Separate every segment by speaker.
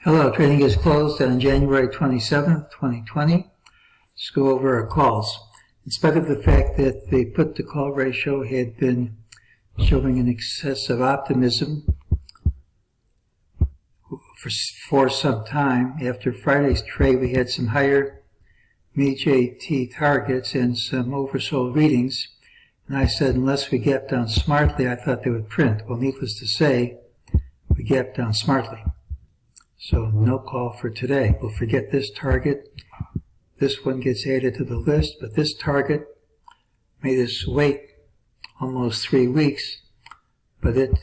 Speaker 1: Hello, trading is closed on January 27th, 2020. Let's go over our calls. In spite of the fact that the put to call ratio had been showing an excess of optimism for some time, after Friday's trade we had some higher MEJT targets and some oversold readings. And I said unless we gap down smartly, I thought they would print. Well, needless to say, we gapped down smartly. So no call for today. We'll forget this target. This one gets added to the list, but this target made us wait almost 3 weeks, but it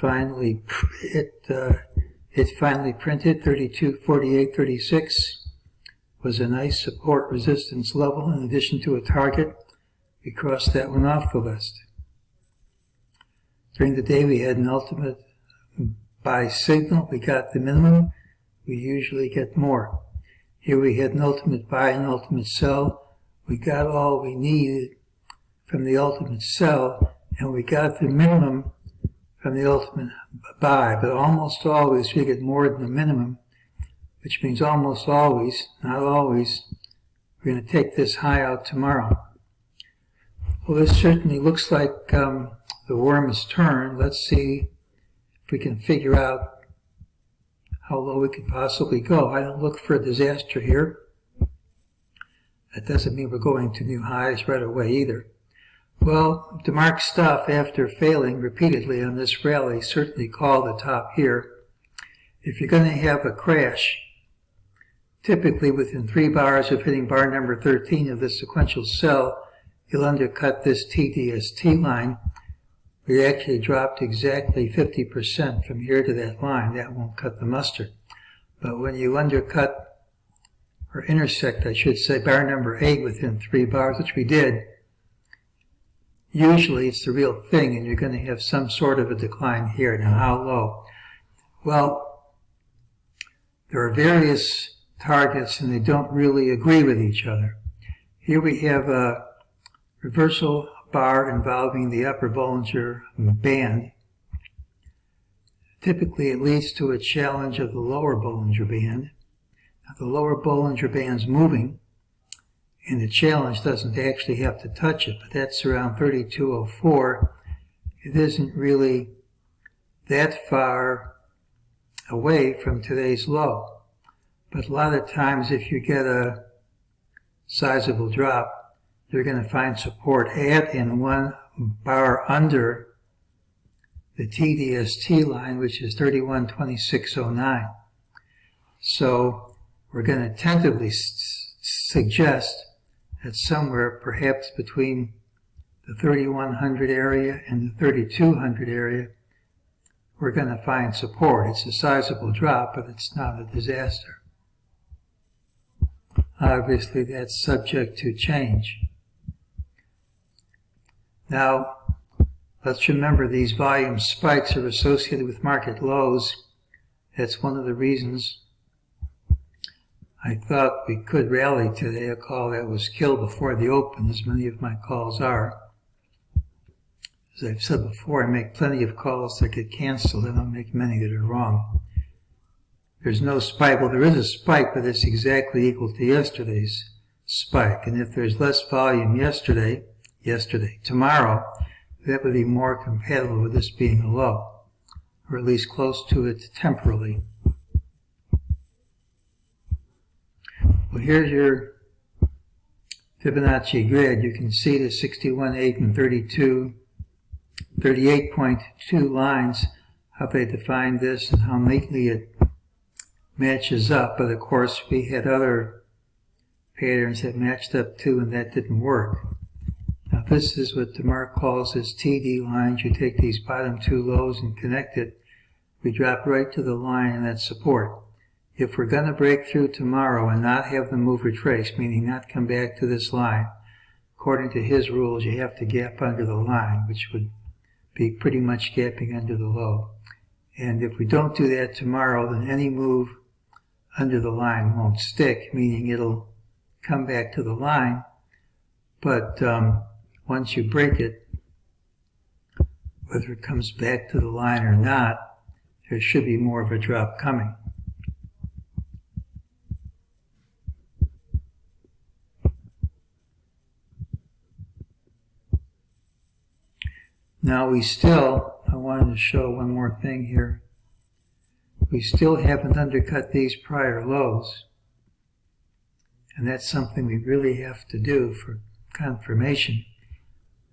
Speaker 1: finally printed 32.48.36 was a nice support resistance level in addition to a target. We crossed that one off the list. During the day we had an ultimate buy signal. We got the minimum. We usually get more. Here we had an ultimate buy and ultimate sell. We got all we needed from the ultimate sell, and we got the minimum from the ultimate buy. But almost always we get more than the minimum, which means almost always, not always, we're going to take this high out tomorrow. Well, this certainly looks like the worm has turned. Let's see if we can figure out how low we could possibly go. I don't look for a disaster here. That doesn't mean we're going to new highs right away either. Well, DeMark stuff, after failing repeatedly on this rally, certainly called the top here. If you're going to have a crash, typically within 3 bars of hitting bar number 13 of the sequential sell, you'll undercut this TDST line. We actually dropped exactly 50% from here to that line. That won't cut the mustard. But when you undercut, or intersect, I should say, bar number 8 within 3 bars, which we did, usually it's the real thing, and you're going to have some sort of a decline here. Now, how low? Well, there are various targets, and they don't really agree with each other. Here we have a reversal bar involving the upper Bollinger Band. Typically it leads to a challenge of the lower Bollinger Band. Now, the lower Bollinger Band's moving, and the challenge doesn't actually have to touch it, but that's around 32.04. It isn't really that far away from today's low. But a lot of times if you get a sizable drop, you're going to find support at and 1 bar under the TDST line, which is 31.2609. So we're going to tentatively suggest that somewhere perhaps between the 3100 area and the 3200 area, we're going to find support. It's a sizable drop, but it's not a disaster. Obviously, that's subject to change. Now, let's remember these volume spikes are associated with market lows. That's one of the reasons I thought we could rally today, a call that was killed before the open, as many of my calls are. As I've said before, I make plenty of calls that get canceled. I don't make many that are wrong. There's no spike. Well, there is a spike, but it's exactly equal to yesterday's spike. And if there's less volume tomorrow, that would be more compatible with this being a low, or at least close to it temporarily. Well, here's your Fibonacci grid. You can see the 61.8 and 38.2 lines, how they define this and how neatly it matches up. But of course, we had other patterns that matched up too, and that didn't work. Now this is what DeMark calls his TD lines. You take these bottom 2 lows and connect it. We drop right to the line and that's support. If we're going to break through tomorrow and not have the move retrace, meaning not come back to this line, according to his rules, you have to gap under the line, which would be pretty much gapping under the low. And if we don't do that tomorrow, then any move under the line won't stick, meaning it'll come back to the line. But once you break it, whether it comes back to the line or not, there should be more of a drop coming. Now I wanted to show one more thing here. We still haven't undercut these prior lows. And that's something we really have to do for confirmation.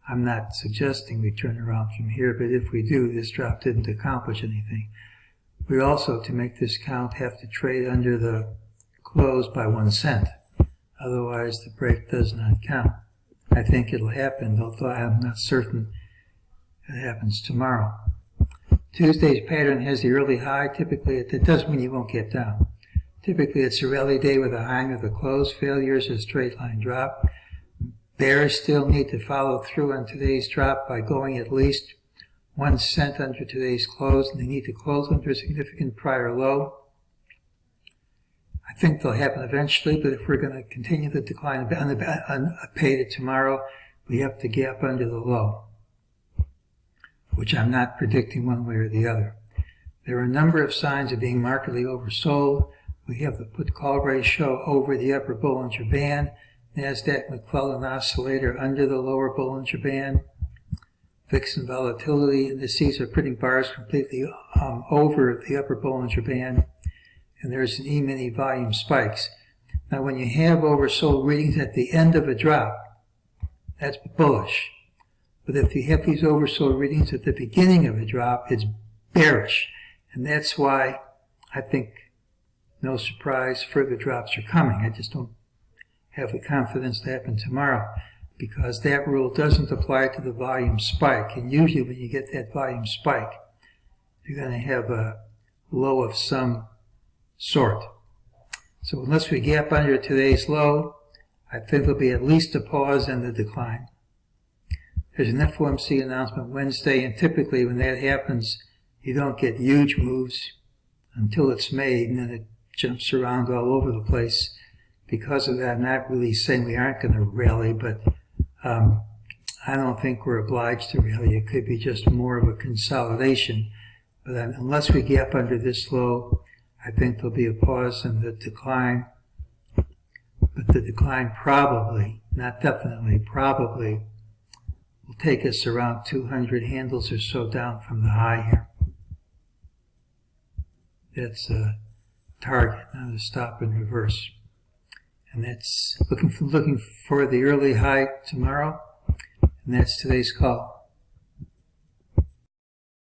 Speaker 1: I'm not suggesting we turn around from here, but if we do, this drop didn't accomplish anything. We also, to make this count, have to trade under the close by 1 cent. Otherwise, the break does not count. I think it'll happen, although I'm not certain it happens tomorrow. Tuesday's pattern has the early high. Typically, it doesn't mean you won't get down. Typically, it's a rally day with a high near the close. Failure is a straight line drop. Bears still need to follow through on today's drop by going at least 1 cent under today's close, and they need to close under a significant prior low. I think they'll happen eventually, but if we're going to continue the decline unabated tomorrow, we have to gap under the low, which I'm not predicting one way or the other. There are a number of signs of being markedly oversold. We have the put-call ratio over the upper Bollinger Band, NASDAQ McClellan oscillator under the lower Bollinger Band, VIX and volatility indices are printing bars completely over the upper Bollinger Band, and there's an E-mini volume spikes. Now, when you have oversold readings at the end of a drop, that's bullish. But if you have these oversold readings at the beginning of a drop, it's bearish. And that's why I think, no surprise, further drops are coming. I just don't have the confidence to happen tomorrow, because that rule doesn't apply to the volume spike. And usually when you get that volume spike, you're going to have a low of some sort. So unless we gap under today's low, I think there'll be at least a pause in the decline. There's an FOMC announcement Wednesday, and typically when that happens, you don't get huge moves until it's made, and then it jumps around all over the place. Because of that, I'm not really saying we aren't going to rally, but I don't think we're obliged to rally. It could be just more of a consolidation. But unless we gap under this low, I think there'll be a pause in the decline. But the decline probably, not definitely, probably will take us around 200 handles or so down from the high here. That's a target, not a stop and reverse. And that's looking for the early high tomorrow, and that's today's call.